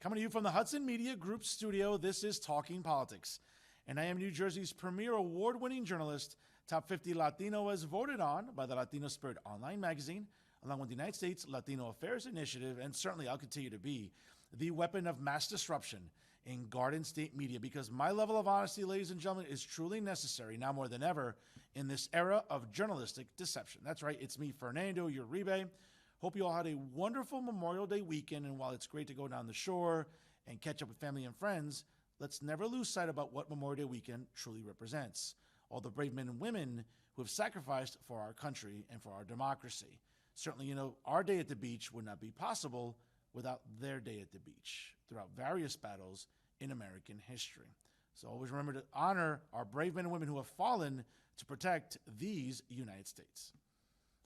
Coming to you from the Hudson Media Group studio, this is Talking Politics. And I am New Jersey's premier award-winning journalist, Top 50 Latino as voted on by the Latino Spirit online magazine, along with the United States Latino Affairs Initiative, and certainly I'll continue to be the weapon of mass disruption in Garden State media, because my level of honesty, ladies and gentlemen, is truly necessary now more than ever in this era of journalistic deception. That's right, it's me, Fernando Uribe. Hope you all had a wonderful Memorial Day weekend, and while it's great to go down the shore and catch up with family and friends, let's never lose sight about what Memorial Day weekend truly represents. All the brave men and women who have sacrificed for our country and for our democracy. Certainly, our day at the beach would not be possible without their day at the beach throughout various battles in American history. So always remember to honor our brave men and women who have fallen to protect these United States.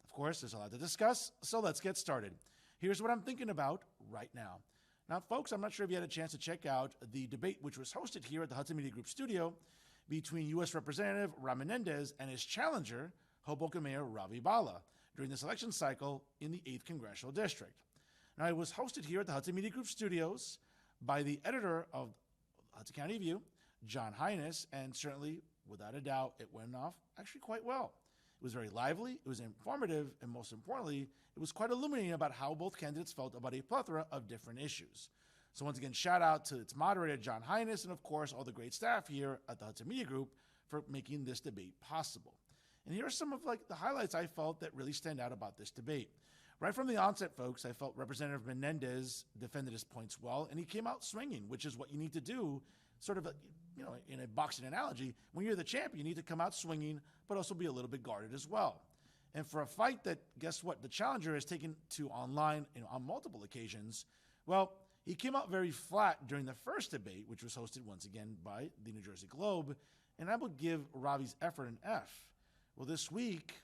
Of course, there's a lot to discuss, so let's get started. Here's what I'm thinking about right now. Now, folks, I'm not sure if you had a chance to check out the debate which was hosted here at the Hudson Media Group studio between U.S. Representative Rob Menendez and his challenger, Hoboken Mayor Ravi Bala, during this election cycle in the 8th Congressional District. Now, it was hosted here at the Hudson Media Group studios by the editor of Hudson County View, John Hines, and certainly, without a doubt, it went off actually quite well. It was very lively, it was informative, and most importantly, it was quite illuminating about how both candidates felt about a plethora of different issues. So once again, shout out to its moderator, John Hines, and of course, all the great staff here at the Hudson Media Group for making this debate possible. And here are some of the highlights I felt that really stand out about this debate. Right from the onset, folks, I felt Representative Menendez defended his points well, and he came out swinging, which is what you need to do, sort of, in a boxing analogy. When you're the champ, you need to come out swinging, but also be a little bit guarded as well. And for a fight that, guess what, the challenger has taken to online on multiple occasions, well, he came out very flat during the first debate, which was hosted once again by the New Jersey Globe, and I would give Ravi's effort an F. Well, this week,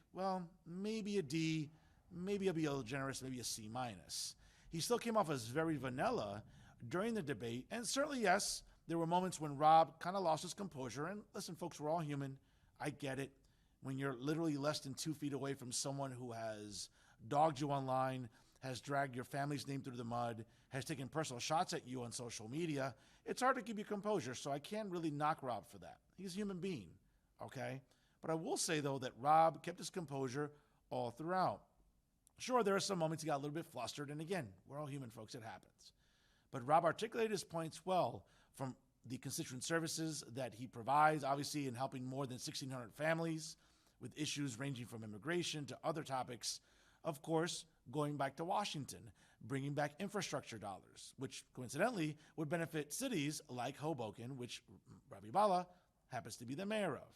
maybe a D, maybe I'll be a little generous, maybe a C minus. He still came off as very vanilla during the debate, and certainly, yes, there were moments when Rob kind of lost his composure, and listen, folks, we're all human. I get it. When you're literally less than 2 feet away from someone who has dogged you online, has dragged your family's name through the mud, has taken personal shots at you on social media, it's hard to keep your composure, so I can't really knock Rob for that. He's a human being, okay? But I will say, though, that Rob kept his composure all throughout. Sure, there are some moments he got a little bit flustered, and again, we're all human, folks, it happens. But Rob articulated his points well, from the constituent services that he provides, obviously in helping more than 1,600 families with issues ranging from immigration to other topics. Of course, going back to Washington, bringing back infrastructure dollars, which coincidentally would benefit cities like Hoboken, which Ravi Bala happens to be the mayor of.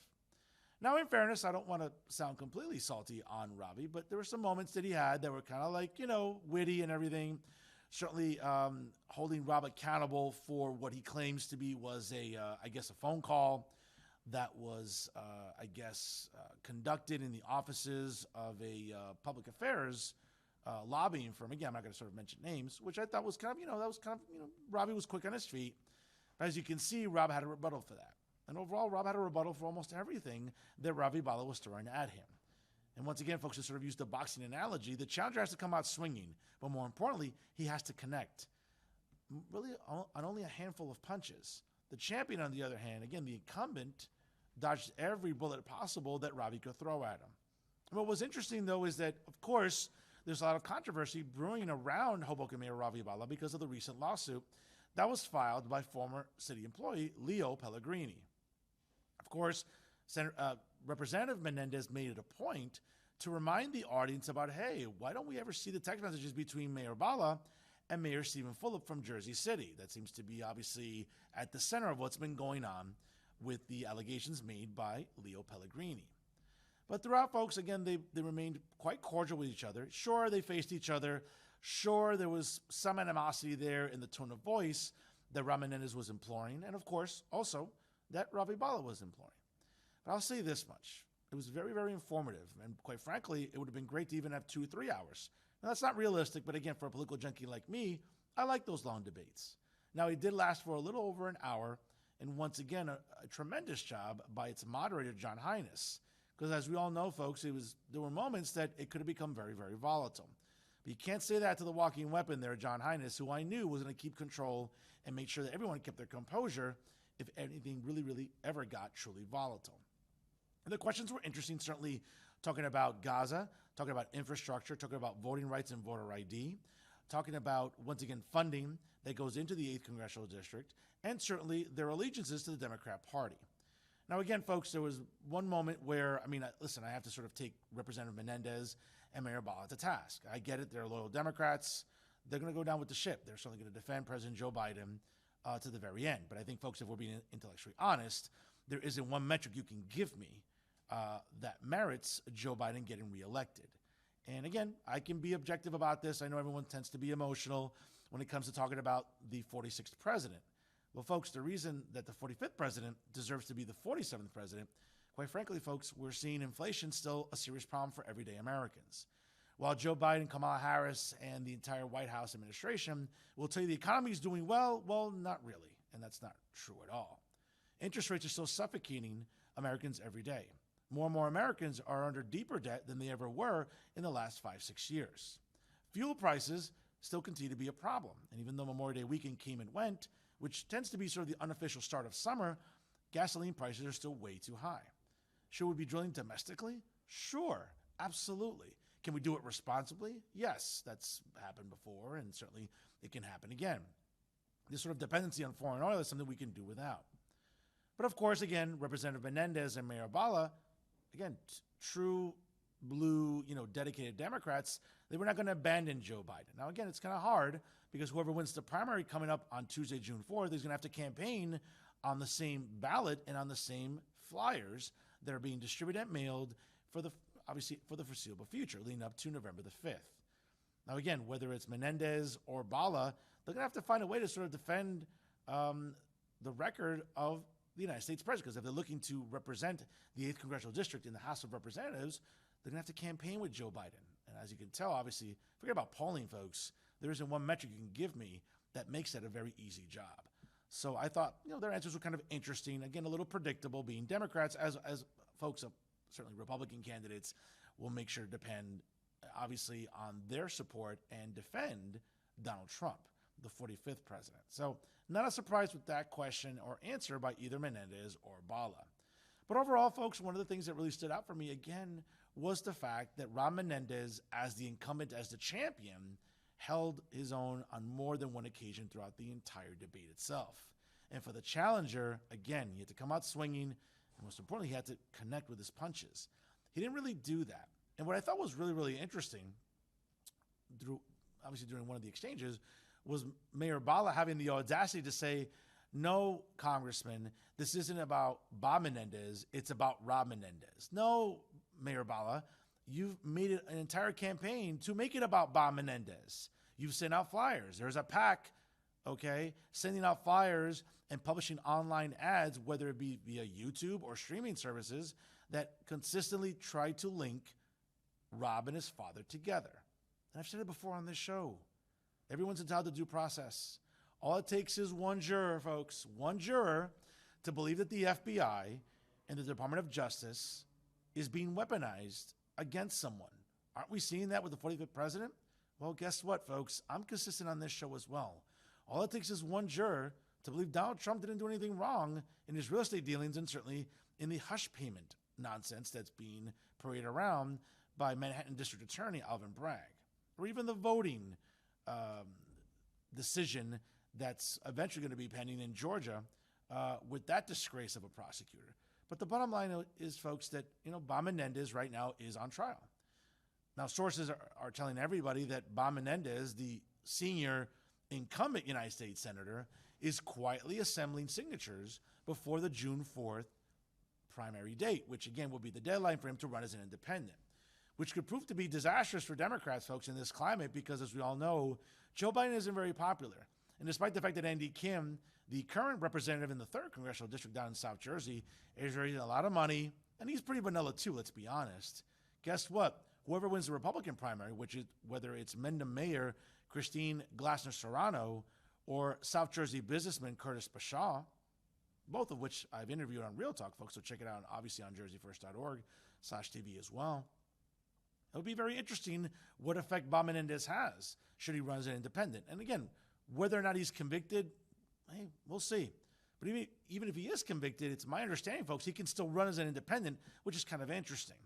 Now, in fairness, I don't want to sound completely salty on Ravi, but there were some moments that he had that were kind of witty and everything. Certainly holding Rob accountable for what he claims to be was a phone call that was, conducted in the offices of a public affairs lobbying firm. Again, I'm not going to sort of mention names, which I thought was Robbie was quick on his feet. But as you can see, Rob had a rebuttal for that. And overall, Rob had a rebuttal for almost everything that Ravi Bala was throwing at him. And once again, folks, to sort of use the boxing analogy, the challenger has to come out swinging, but more importantly, he has to connect. Really, on only a handful of punches. The champion, on the other hand, again, the incumbent, dodged every bullet possible that Ravi could throw at him. And what was interesting, though, is that, of course, there's a lot of controversy brewing around Hoboken Mayor Ravi Bala because of the recent lawsuit that was filed by former city employee Leo Pellegrini. Of course, Representative Menendez made it a point to remind the audience about, hey, why don't we ever see the text messages between Mayor Bala and Mayor Stephen Fulop from Jersey City? That seems to be obviously at the center of what's been going on with the allegations made by Leo Pellegrini. But throughout, folks, again, they remained quite cordial with each other. Sure, they faced each other. Sure, there was some animosity there in the tone of voice that Rob Menendez was imploring, and of course, also, that Ravi Bala was imploring. But I'll say this much. It was very, very informative. And quite frankly, it would have been great to even have 2 or 3 hours. Now, that's not realistic, but again, for a political junkie like me, I like those long debates. Now, it did last for a little over an hour, and once again, a tremendous job by its moderator, John Hines. Because as we all know, folks, there were moments that it could have become very, very volatile. But you can't say that to the walking weapon there, John Heinous, who I knew was going to keep control and make sure that everyone kept their composure if anything really ever got truly volatile. And the questions were interesting, certainly talking about Gaza, talking about infrastructure, talking about voting rights and voter ID, talking about, once again, funding that goes into the 8th Congressional District, and certainly their allegiances to the Democrat Party. Now, again, folks, there was one moment where, listen, I have to sort of take Representative Menendez and Mayor Bala to task. I get it. They're loyal Democrats. They're going to go down with the ship. They're certainly going to defend President Joe Biden to the very end. But I think, folks, if we're being intellectually honest, there isn't one metric you can give me that merits Joe Biden getting reelected. And again, I can be objective about this. I know everyone tends to be emotional when it comes to talking about the 46th president. Well, folks, the reason that the 45th president deserves to be the 47th president, quite frankly, folks, we're seeing inflation still a serious problem for everyday Americans. While Joe Biden, Kamala Harris, and the entire White House administration will tell you the economy is doing well not really, and that's not true at all. Interest rates are still suffocating Americans every day. More and more Americans are under deeper debt than they ever were in the last 5-6 years. Fuel prices still continue to be a problem, and even though Memorial Day weekend came and went, which tends to be sort of the unofficial start of summer, gasoline prices are still way too high. Should we be drilling domestically? Sure, absolutely. Can we do it responsibly? Yes, that's happened before, and certainly it can happen again. This sort of dependency on foreign oil is something we can do without. But of course, again, Representative Menendez and Mayor Bala, again, true blue, dedicated Democrats, they were not going to abandon Joe Biden. Now, again, it's kind of hard because whoever wins the primary coming up on Tuesday, June 4th, is going to have to campaign on the same ballot and on the same flyers that are being distributed and mailed for the foreseeable future, leading up to November the 5th. Now, again, whether it's Menendez or Bala, they're going to have to find a way to sort of defend the record of the United States president, because if they're looking to represent the 8th Congressional District in the House of Representatives, they're going to have to campaign with Joe Biden. And as you can tell, obviously, forget about polling, folks. There isn't one metric you can give me that makes that a very easy job. So I thought, their answers were kind of interesting. Again, a little predictable, being Democrats, as folks, certainly Republican candidates, will make sure to depend, obviously, on their support and defend Donald Trump, the 45th president. So not a surprise with that question or answer by either Menendez or Bala. But overall, folks, one of the things that really stood out for me, again, was the fact that Ron Menendez, as the incumbent, as the champion, held his own on more than one occasion throughout the entire debate itself. And for the challenger, again, he had to come out swinging, and most importantly, he had to connect with his punches. He didn't really do that. And what I thought was really interesting, during one of the exchanges, was Mayor Bala having the audacity to say, no, Congressman, this isn't about Bob Menendez, it's about Rob Menendez. No, Mayor Bala, you've made it an entire campaign to make it about Bob Menendez. You've sent out flyers. There's a PAC, sending out flyers and publishing online ads, whether it be via YouTube or streaming services, that consistently try to link Rob and his father together. And I've said it before on this show. Everyone's entitled to due process. All it takes is one juror, folks, one juror, to believe that the FBI and the Department of Justice is being weaponized against someone. Aren't we seeing that with the 45th president? Well, guess what, folks? I'm consistent on this show as well. All it takes is one juror to believe Donald Trump didn't do anything wrong in his real estate dealings, and certainly in the hush payment nonsense that's being paraded around by Manhattan District Attorney Alvin Bragg, or even the voting decision that's eventually going to be pending in Georgia with that disgrace of a prosecutor. But the bottom line is, folks, that Bob Menendez right now is on trial. Now, sources are telling everybody that Bob Menendez, the senior incumbent United States senator, is quietly assembling signatures before the June 4th primary date, which again will be the deadline for him to run as an independent, which could prove to be disastrous for Democrats, folks, in this climate, because as we all know, Joe Biden isn't very popular. And despite the fact that Andy Kim, the current representative in the 3rd Congressional District down in South Jersey, is raising a lot of money, and he's pretty vanilla too, let's be honest. Guess what? Whoever wins the Republican primary, which is whether it's Mendham Mayor Christine Glasner-Serrano or South Jersey businessman Curtis Bashaw, both of which I've interviewed on Real Talk, folks, so check it out, obviously on jerseyfirst.org/TV as well. It'll be very interesting what effect Bob Menendez has should he run as an independent. And again, whether or not he's convicted, hey, we'll see. But even if he is convicted, it's my understanding, folks, he can still run as an independent, which is kind of interesting.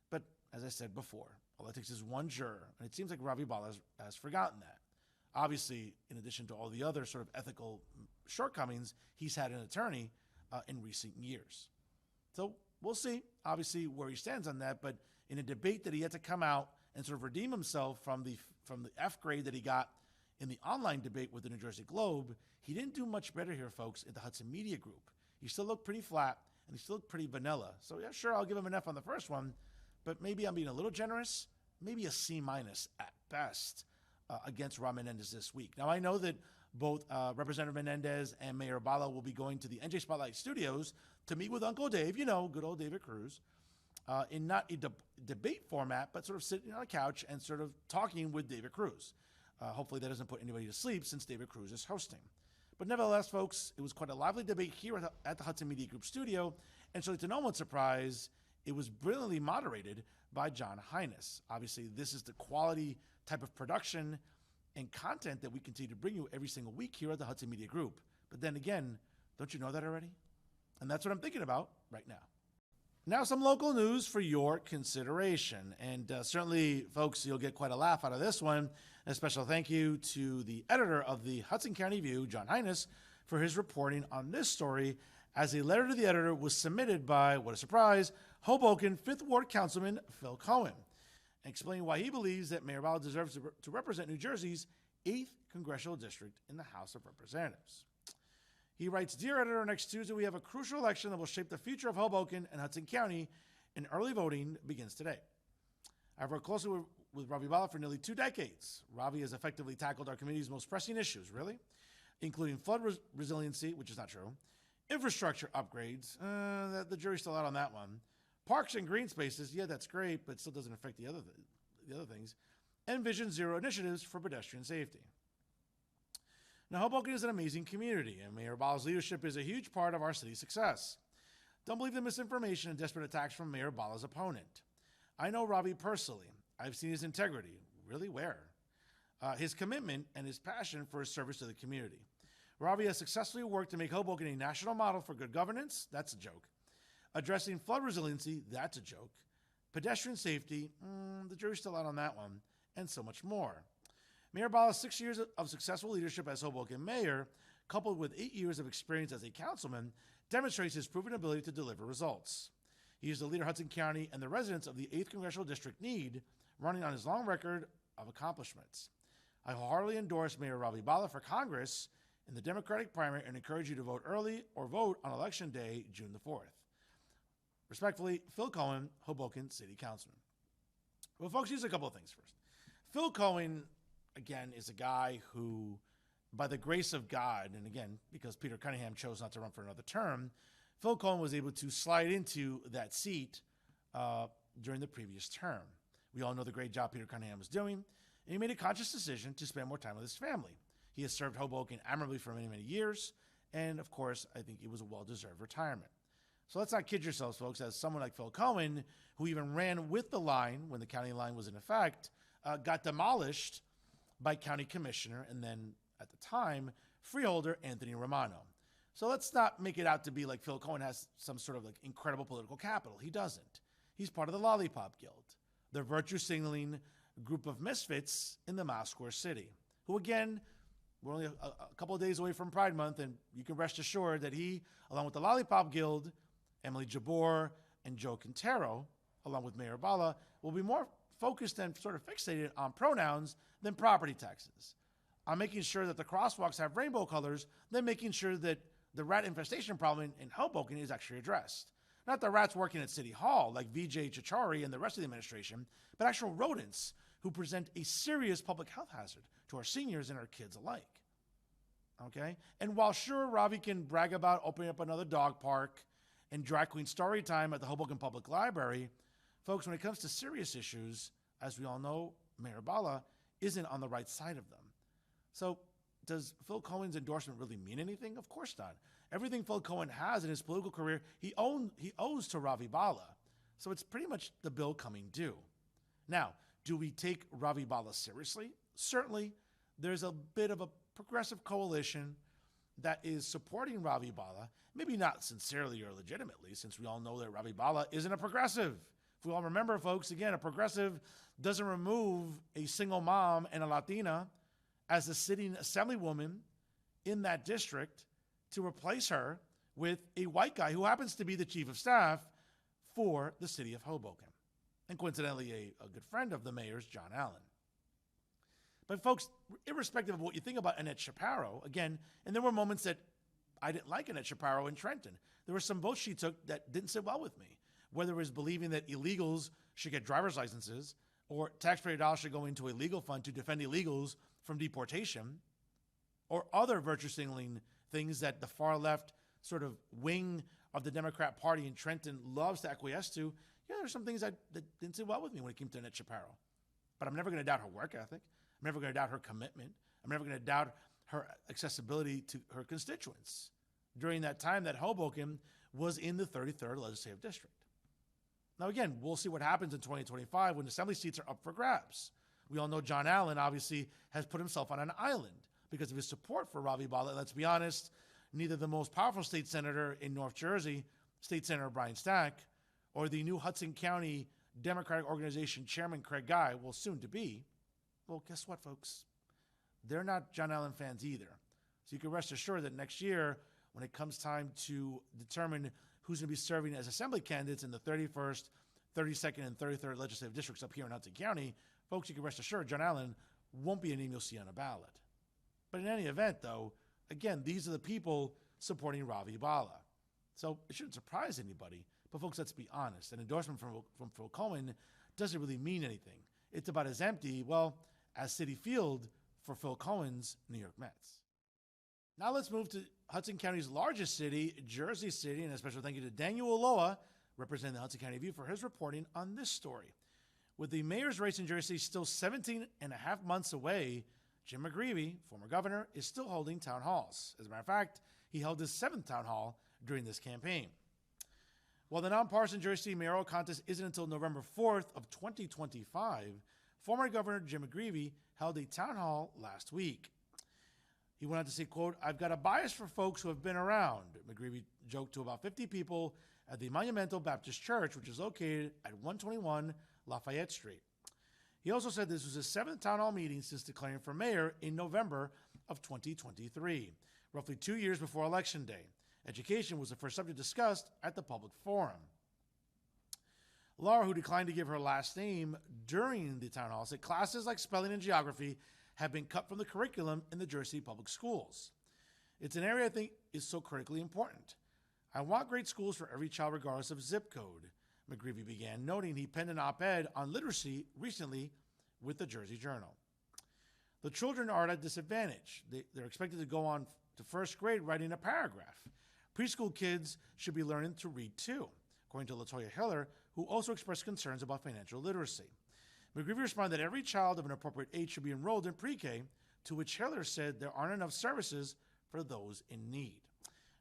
But as I said before, all it takes is one juror, and it seems like Ravi Bala has forgotten that. Obviously, in addition to all the other sort of ethical shortcomings, he's had an attorney in recent years. So we'll see, obviously, where he stands on that. But in a debate that he had to come out and sort of redeem himself from the F grade that he got in the online debate with the New Jersey Globe, he didn't do much better here, folks, at the Hudson Media Group. He still looked pretty flat, and he still looked pretty vanilla. So yeah, sure, I'll give him an F on the first one, but maybe I'm being a little generous, maybe a C- at best against Ron Menendez this week. Now, I know that both Representative Menendez and Mayor Bala will be going to the NJ Spotlight studios to meet with Uncle Dave, good old David Cruz, in not a debate format, but sort of sitting on a couch and sort of talking with David Cruz. Hopefully that doesn't put anybody to sleep since David Cruz is hosting. But nevertheless, folks, it was quite a lively debate here at the Hudson Media Group studio, and so to no one's surprise, it was brilliantly moderated by John Hines. Obviously, this is the quality type of production and content that we continue to bring you every single week here at the Hudson Media Group. But then again, don't you know that already? And that's what I'm thinking about right now. Now, some local news for your consideration. And certainly, folks, you'll get quite a laugh out of this one. A special thank you to the editor of the Hudson County View, John Hines, for his reporting on this story, as a letter to the editor was submitted by, what a surprise, Hoboken 5th Ward Councilman Phil Cohen, explaining why he believes that Mayor Bala deserves to represent New Jersey's 8th Congressional District in the House of Representatives. He writes, "Dear editor, next Tuesday we have a crucial election that will shape the future of Hoboken and Hudson County, and early voting begins today. I've worked closely with Ravi Bala for nearly 2 decades. Ravi has effectively tackled our community's most pressing issues, really, including flood resiliency, which is not true, infrastructure upgrades, the jury's still out on that one, parks and green spaces, yeah, that's great, but it still doesn't affect the other things, and Vision Zero initiatives for pedestrian safety. Now, Hoboken is an amazing community, and Mayor Bala's leadership is a huge part of our city's success. Don't believe the misinformation and desperate attacks from Mayor Bala's opponent. I know Ravi personally. I've seen his integrity. Really, where? His commitment and his passion for his service to the community. Ravi has successfully worked to make Hoboken a national model for good governance. That's a joke. Addressing flood resiliency. That's a joke. Pedestrian safety. The jury's still out on that one. And so much more. Mayor Bala's 6 years of successful leadership as Hoboken mayor, coupled with 8 years of experience as a councilman, demonstrates his proven ability to deliver results. He is the leader Hudson County and the residents of the 8th Congressional District need, running on his long record of accomplishments. I wholeheartedly endorse Mayor Ravi Bala for Congress in the Democratic primary and encourage you to vote early or vote on Election Day, June the 4th. Respectfully, Phil Cohen, Hoboken City Councilman." Well, folks, here's a couple of things first. Phil Cohen, again, is a guy who, by the grace of God, and again, because Peter Cunningham chose not to run for another term, Phil Cohen was able to slide into that seat during the previous term. We all know the great job Peter Cunningham was doing, and he made a conscious decision to spend more time with his family. He has served Hoboken admirably for many, many years, and of course, I think it was a well-deserved retirement. So let's not kid yourselves, folks, as someone like Phil Cohen, who even ran with the line when the county line was in effect, got demolished by County Commissioner and then, at the time, freeholder Anthony Romano. So let's not make it out to be like Phil Cohen has some sort of incredible political capital. He doesn't. He's part of the Lollipop Guild, the virtue-signaling group of misfits in the Mile Square City, who, again, we're only a couple of days away from Pride Month, and you can rest assured that he, along with the Lollipop Guild, Emily Jabor, and Joe Quintero, along with Mayor Bala, will be more focused and sort of fixated on pronouns than property taxes, on making sure that the crosswalks have rainbow colors, than making sure that the rat infestation problem in Hoboken is actually addressed. Not the rats working at City Hall, like Vijay Chichari and the rest of the administration, but actual rodents who present a serious public health hazard to our seniors and our kids alike. Okay? And while sure, Ravi can brag about opening up another dog park and drag queen story time at the Hoboken Public Library, folks, when it comes to serious issues, as we all know, Mayor Bala isn't on the right side of them. So does Phil Cohen's endorsement really mean anything? Of course not. Everything Phil Cohen has in his political career, he owes to Ravi Bala. So it's pretty much the bill coming due. Now, do we take Ravi Bala seriously? Certainly, there's a bit of a progressive coalition that is supporting Ravi Bala, maybe not sincerely or legitimately, since we all know that Ravi Bala isn't a progressive. If we all remember, folks, again, a progressive doesn't remove a single mom and a Latina as a sitting assemblywoman in that district to replace her with a white guy who happens to be the chief of staff for the city of Hoboken, and coincidentally a good friend of the mayor's, John Allen. But folks, irrespective of what you think about Annette Shapiro, again, and there were moments that I didn't like Annette Shapiro in Trenton. There were some votes she took that didn't sit well with me, whether it was believing that illegals should get driver's licenses or taxpayer dollars should go into a legal fund to defend illegals from deportation, or other virtue signaling things that the far left sort of wing of the Democrat Party in Trenton loves to acquiesce to. Yeah, there's some things that didn't sit well with me when it came to Annette Shapiro. But I'm never going to doubt her work ethic. I'm never going to doubt her commitment. I'm never going to doubt her accessibility to her constituents during that time that Hoboken was in the 33rd Legislative District. Now, again, we'll see what happens in 2025 when assembly seats are up for grabs. We all know John Allen obviously has put himself on an island because of his support for Ravi Bala. Let's be honest, neither the most powerful state senator in North Jersey, State Senator Brian Stack, or the new Hudson County Democratic Organization Chairman Craig Guy will soon to be, well, guess what, folks? They're not John Allen fans either. So you can rest assured that next year, when it comes time to determine who's going to be serving as assembly candidates in the 31st, 32nd, and 33rd legislative districts up here in Hudson County, folks, you can rest assured John Allen won't be a name you'll see on a ballot. But in any event, though, again, these are the people supporting Ravi Bala. So it shouldn't surprise anybody. But folks, let's be honest. An endorsement from Phil Coleman doesn't really mean anything. It's about as empty, well, as Citi Field for Phil Cohen's New York Mets. Now let's move to Hudson County's largest city, Jersey City, and a special thank you to Daniel Aloha, representing the Hudson County View, for his reporting on this story. With the mayor's race in Jersey still 17 and a half months away, Jim McGreevey, former governor, is still holding town halls. As a matter of fact, he held his 7th town hall during this campaign. While the nonpartisan Jersey mayoral contest isn't until November 4th of 2025, former Governor Jim McGreevey held a town hall last week. He went on to say, quote, "I've got a bias for folks who have been around." McGreevey joked to about 50 people at the Monumental Baptist Church, which is located at 121 Lafayette Street. He also said this was his 7th town hall meeting since declaring for mayor in November of 2023, roughly 2 years before Election Day. Education was the first subject discussed at the public forum. Laura, who declined to give her last name during the town hall, said classes like spelling and geography have been cut from the curriculum in the Jersey public schools. It's an area I think is so critically important. I want great schools for every child regardless of zip code, McGreevey began, noting he penned an op-ed on literacy recently with the Jersey Journal. The children are at a disadvantage. They're expected to go on to 1st grade writing a paragraph. Preschool kids should be learning to read too, according to LaToya Hiller, who also expressed concerns about financial literacy. McGreevey responded that every child of an appropriate age should be enrolled in pre-K, to which Hiller said there aren't enough services for those in need.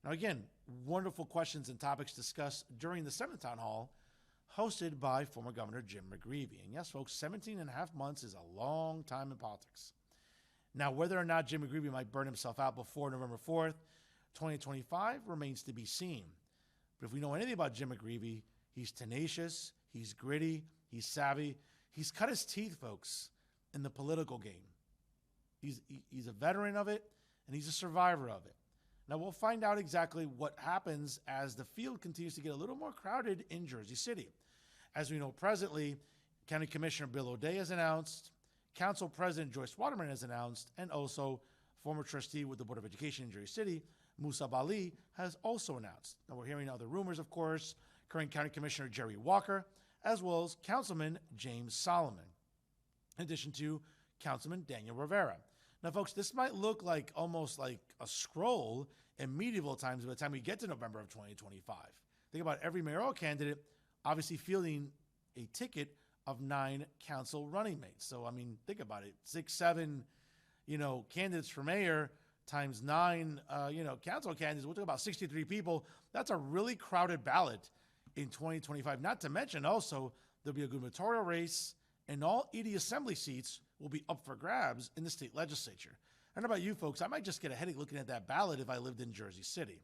Now again, wonderful questions and topics discussed during the 7th town hall, hosted by former Governor Jim McGreevey. And yes, folks, 17 and a half months is a long time in politics. Now, whether or not Jim McGreevey might burn himself out before November 4th, 2025 remains to be seen. But if we know anything about Jim McGreevey, he's tenacious, he's gritty, he's savvy. He's cut his teeth, folks, in the political game. He's a veteran of it, and he's a survivor of it. Now, we'll find out exactly what happens as the field continues to get a little more crowded in Jersey City. As we know presently, County Commissioner Bill O'Day has announced, Council President Joyce Waterman has announced, and also former trustee with the Board of Education in Jersey City, Musa Bali, has also announced. Now, we're hearing other rumors, of course, current County Commissioner Jerry Walker, as well as Councilman James Solomon, in addition to Councilman Daniel Rivera. Now, folks, this might look like almost like a scroll in medieval times by the time we get to November of 2025. Think about every mayoral candidate obviously fielding a ticket of 9 council running mates. So, I mean, think about it. 6, 7, candidates for mayor times 9, council candidates. We'll talk about 63 people. That's a really crowded ballot in 2025. Not to mention also, there'll be a gubernatorial race and all 80 assembly seats will be up for grabs in the state legislature. I don't know about you folks, I might just get a headache looking at that ballot if I lived in Jersey City.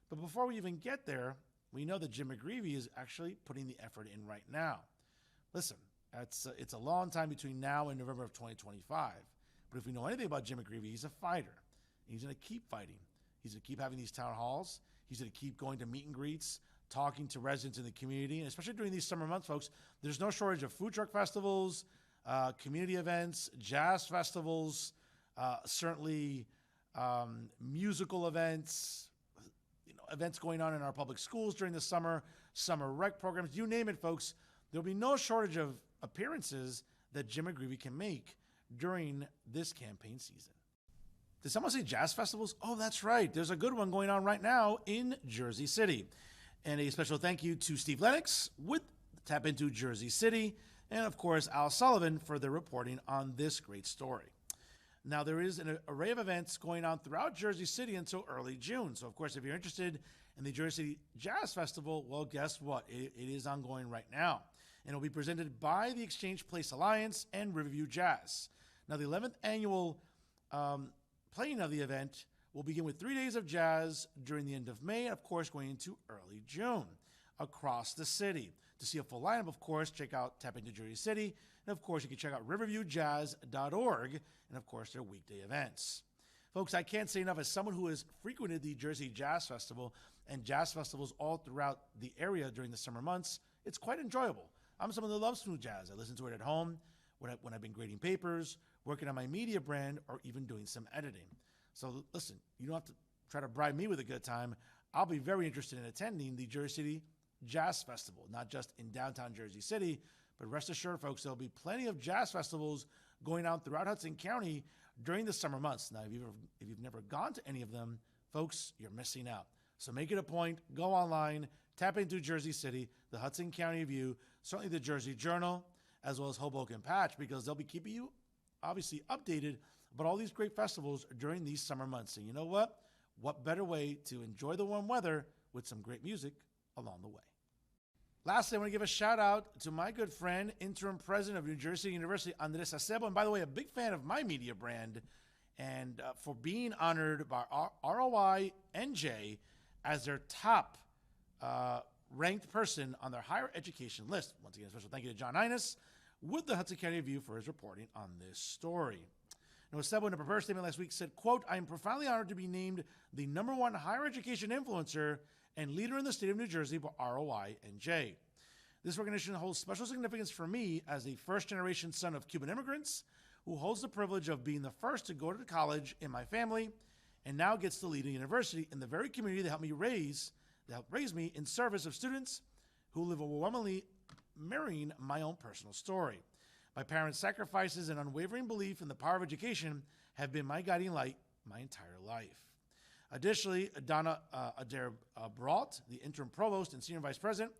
But before we even get there, we know that Jim McGreevey is actually putting the effort in right now. Listen, it's a long time between now and November of 2025. But if we know anything about Jim McGreevey, he's a fighter. He's going to keep fighting. He's going to keep having these town halls. He's going to keep going to meet and greets, talking to residents in the community. And especially during these summer months, folks, there's no shortage of food truck festivals, community events, jazz festivals, certainly musical events, events going on in our public schools during the summer rec programs, you name it, folks. There'll be no shortage of appearances that Jim McGreevey can make during this campaign season. Did someone say jazz festivals? Oh, that's right. There's a good one going on right now in Jersey City. And a special thank you to Steve Lennox with Tap Into Jersey City, and of course Al Sullivan for their reporting on this great story. Now, there is an array of events going on throughout Jersey City until early June. So, of course, if you're interested in the Jersey City Jazz Festival, well, guess what? It is ongoing right now. And it will be presented by the Exchange Place Alliance and Riverview Jazz. Now, the 11th annual playing of the event will begin with 3 days of jazz during the end of May, and, of course, going into early June across the city. To see a full lineup, of course, check out Tap Into Jersey City. And, of course, you can check out riverviewjazz.org and, of course, their weekday events. Folks, I can't say enough, as someone who has frequented the Jersey Jazz Festival and jazz festivals all throughout the area during the summer months, it's quite enjoyable. I'm someone that loves smooth jazz. I listen to it at home when I've been grading papers, working on my media brand, or even doing some editing. So listen, you don't have to try to bribe me with a good time. I'll be very interested in attending the Jersey City Jazz Festival, not just in downtown Jersey City, but rest assured, folks, there'll be plenty of jazz festivals going on throughout Hudson County during the summer months. Now, if you've never gone to any of them, folks, you're missing out. So make it a point, go online, tap into Jersey City, the Hudson County View, certainly the Jersey Journal, as well as Hoboken Patch, because they'll be keeping you obviously updated about all these great festivals during these summer months. And you know what? What better way to enjoy the warm weather with some great music along the way? Lastly, I want to give a shout out to my good friend, interim president of New Jersey University, Andres Acebo. And by the way, a big fan of my media brand, and for being honored by ROI NJ as their top ranked person on their higher education list. Once again, a special thank you to John Innes with the Hudson County Review for his reporting on this story. Now, Acebo, in a prepared statement last week, said, quote, "I am profoundly honored to be named the #1 higher education influencer and leader in the state of New Jersey by ROI NJ. This recognition holds special significance for me as a first-generation son of Cuban immigrants who holds the privilege of being the first to go to college in my family and now gets to lead a university in the very community that helped raise me in service of students who live overwhelmingly mirroring my own personal story. My parents' sacrifices and unwavering belief in the power of education have been my guiding light my entire life." Additionally, Donna Adair Brault, the interim provost and senior vice president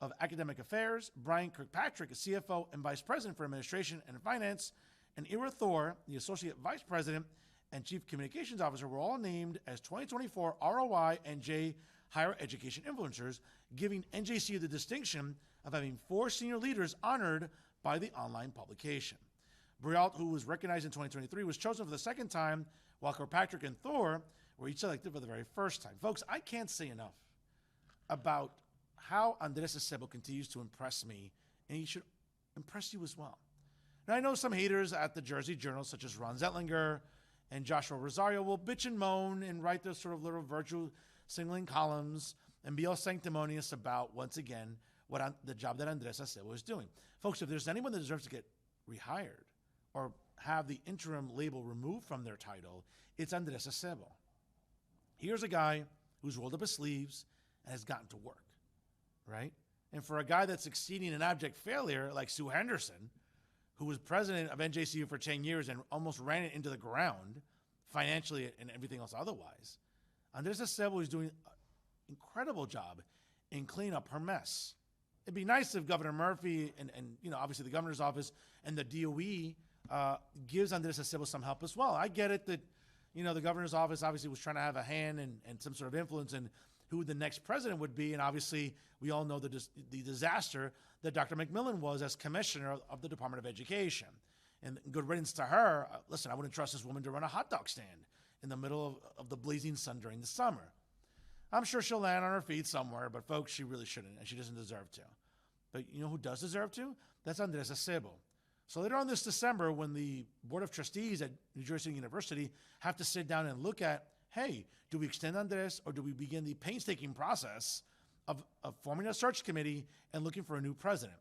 of academic affairs, Brian Kirkpatrick, a CFO and vice president for administration and finance, and Ira Thor, the associate vice president and chief communications officer, were all named as 2024 ROI NJ higher education influencers, giving NJCU the distinction of having 4 senior leaders honored by the online publication. Brault, who was recognized in 2023, was chosen for the second time, while Kirkpatrick and Thor were each selected for the very first time. Folks, I can't say enough about how Andres Acebo continues to impress me, and he should impress you as well. Now, I know some haters at the Jersey Journal, such as Ron Zettlinger and Joshua Rosario, will bitch and moan and write those sort of little virtue signaling columns and be all sanctimonious about, once again, the job that Andres Acebo is doing. Folks, if there's anyone that deserves to get rehired or have the interim label removed from their title, it's Andres Acebo. Here's a guy who's rolled up his sleeves and has gotten to work, right? And for a guy that's succeeding in abject failure like Sue Henderson, who was president of NJCU for 10 years and almost ran it into the ground financially and everything else otherwise, Andres Acebo is doing an incredible job in cleaning up her mess. It'd be nice if Governor Murphy and obviously the governor's office and the DOE gives Andres Acebo some help as well. I get it that, the governor's office obviously was trying to have a hand and some sort of influence in who the next president would be. And obviously, we all know the disaster that Dr. McMillan was as commissioner of the Department of Education. And good riddance to her. Listen, I wouldn't trust this woman to run a hot dog stand in the middle of the blazing sun during the summer. I'm sure she'll land on her feet somewhere, but folks, she really shouldn't, and she doesn't deserve to. But you know who does deserve to? That's Andres Acebo. So later on this December, when the Board of Trustees at New Jersey University have to sit down and look at, hey, do we extend Andres or do we begin the painstaking process of forming a search committee and looking for a new president?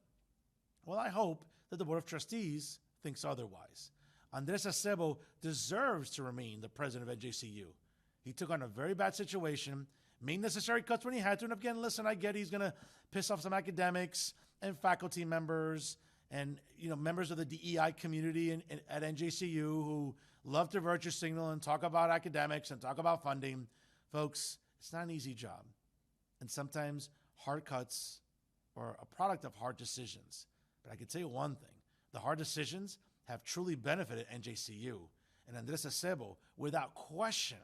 Well, I hope that the Board of Trustees thinks otherwise. Andres Acebo deserves to remain the president of NJCU. He took on a very bad situation, made necessary cuts when he had to, and again, listen, I get he's going to piss off some academics and faculty members and members of the DEI community at NJCU who love to virtue signal and talk about academics and talk about funding. Folks, it's not an easy job. And sometimes hard cuts are a product of hard decisions. But I can tell you one thing. The hard decisions have truly benefited NJCU. And Andres Acebo, without question,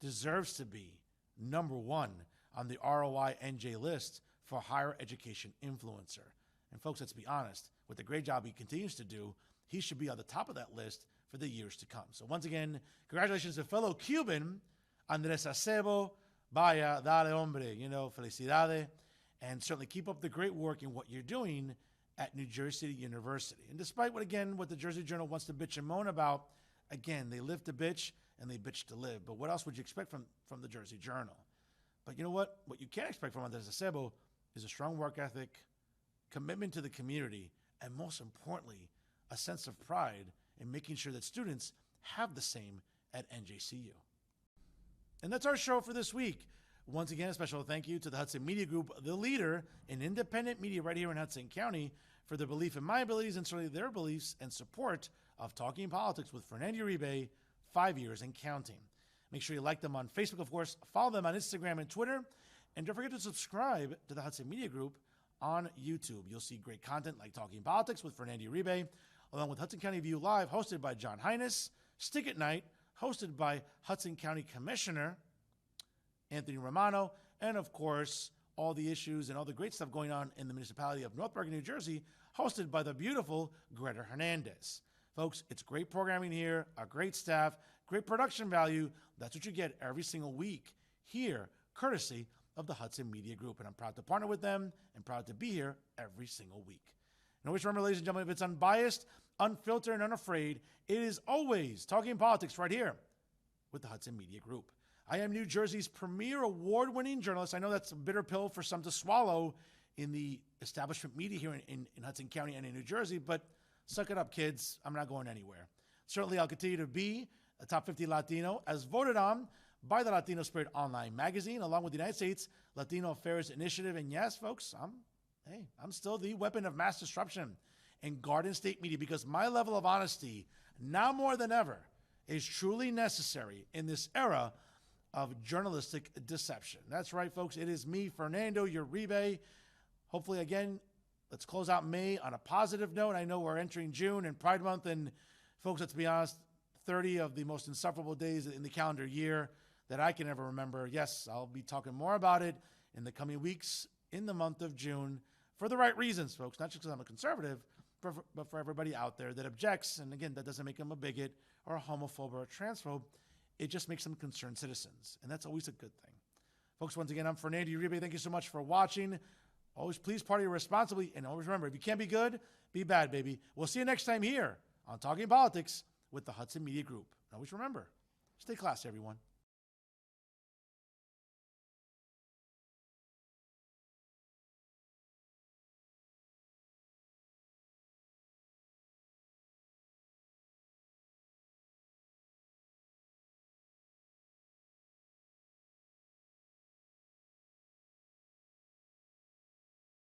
deserves to be number one on the ROI NJ list for higher education influencer. And folks, let's be honest, with the great job he continues to do, he should be on the top of that list for the years to come. So once again, congratulations to fellow Cuban, Andres Acebo. Vaya, dale hombre, felicidades. And certainly keep up the great work in what you're doing at New Jersey University. And despite what the Jersey Journal wants to bitch and moan about, again, they live to bitch and they bitch to live. But what else would you expect from the Jersey Journal? But you know what? What you can't expect from Andres Acebo is a strong work ethic, commitment to the community, and most importantly, a sense of pride in making sure that students have the same at NJCU. And that's our show for this week. Once again, a special thank you to the Hudson Media Group, the leader in independent media right here in Hudson County, for their belief in my abilities and certainly their beliefs and support of Talking Politics with Fernando Uribe, 5 years and counting. Make sure you like them on Facebook, of course. Follow them on Instagram and Twitter. And don't forget to subscribe to the Hudson Media Group on YouTube. You'll see great content like Talking Politics with Fernando Uribe, along with Hudson County View Live, hosted by John Highness, Stick at Night, hosted by Hudson County Commissioner Anthony Romano, and of course, all the issues and all the great stuff going on in the municipality of North Bergen, New Jersey, hosted by the beautiful Greta Hernandez. Folks, it's great programming here, a great staff, great production value. That's what you get every single week here, courtesy of the Hudson Media Group. And I'm proud to partner with them and proud to be here every single week. And always remember, ladies and gentlemen, if it's unbiased, unfiltered, and unafraid, it is always Talking Politics right here with the Hudson Media Group. I am New Jersey's premier award-winning journalist. I know that's a bitter pill for some to swallow in the establishment media here in Hudson County and in New Jersey, but suck it up, kids. I'm not going anywhere. Certainly, I'll continue to be a top 50 Latino as voted on by the Latino Spirit Online magazine, along with the United States Latino Affairs Initiative. And yes, folks, I'm still the weapon of mass disruption in Garden State media because my level of honesty, now more than ever, is truly necessary in this era of journalistic deception. That's right, folks. It is me, Fernando Uribe. Hopefully, again, let's close out May on a positive note. I know we're entering June and Pride Month, and folks, let's be honest, 30 of the most insufferable days in the calendar year that I can ever remember. Yes, I'll be talking more about it in the coming weeks in the month of June for the right reasons, folks, not just because I'm a conservative, but for everybody out there that objects. And again, that doesn't make them a bigot or a homophobe or a transphobe. It just makes them concerned citizens, and that's always a good thing. Folks, once again, I'm Fernando Uribe. Thank you so much for watching. Always please party responsibly, and always remember, if you can't be good, be bad, baby. We'll see you next time here on Talking Politics with the Hudson Media Group. And always remember, stay classy, everyone.